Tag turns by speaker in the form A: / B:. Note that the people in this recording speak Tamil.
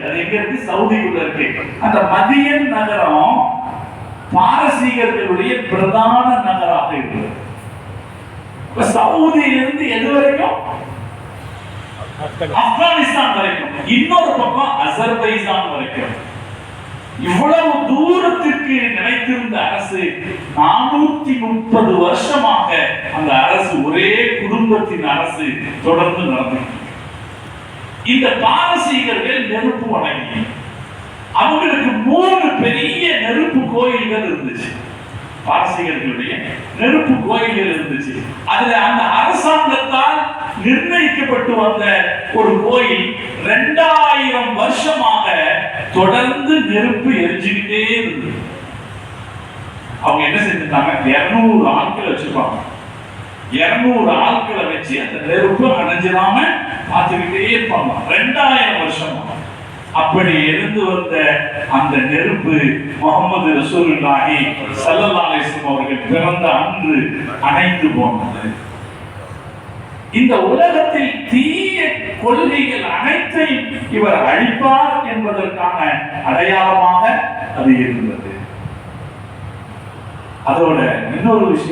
A: அது எங்க இருக்கு? சவுதிக்குள்ள இருக்கு. அந்த மதியன் நகரம் பாரசீகர்களுடைய பிரதான நகராக இருக்கிறது. சவுதியிலிருந்து எது வரைக்கும்? ஆப்கானிஸ்தான் வரைக்கும், இன்னொரு பக்கம் அசர்பைஜான் வரைக்கும். இவ்வளவு தூரத்திற்கு நினைத்திருந்த அரசு 430 வருஷமாக அந்த அரசு ஒரே குடும்பத்தின் அரசு தொடர்ந்து நடந்தது. இந்த பாரசீகர்கள் நெருப்பு வணங்கி அவங்களுக்கு 3 பெரிய நெருப்பு கோயில்கள் இருந்துச்சு. பாரசீகர்களுடைய நெருப்பு கோயில்கள் இருந்துச்சு. அதுல அந்த அரசாங்கத்தால் நிர்ணயிக்கப்பட்டு வந்த ஒரு கோயில் 2000 வருஷமாக தொடர்ந்து நெருப்பு எரிஞ்சுக்கிட்டே இருந்தது. அவங்க என்ன செஞ்சுட்டாங்க? 200 ஆட்களை வச்சிருப்பாங்க. 200 ஆட்களை வச்சு அந்த நெருப்பு அணைஞ்சிடாம பார்த்துக்கிட்டே இருப்பாங்க 2000 வருஷமா. அப்படி இருந்து வந்த அந்த நெருப்பு முஹம்மது ரசூலுல்லாஹி ஸல்லல்லாஹு அலைஹி வஸல்லம் அவர்கள் பிறந்த அன்று அணைந்து போனது. இந்த உலகத்தில் தீய கொள்கைகள் அனைத்தையும் இவர் அழிப்பார் என்பதற்கான அடையாளமாக அது இருந்தது. அதோட இன்னொரு விஷயம்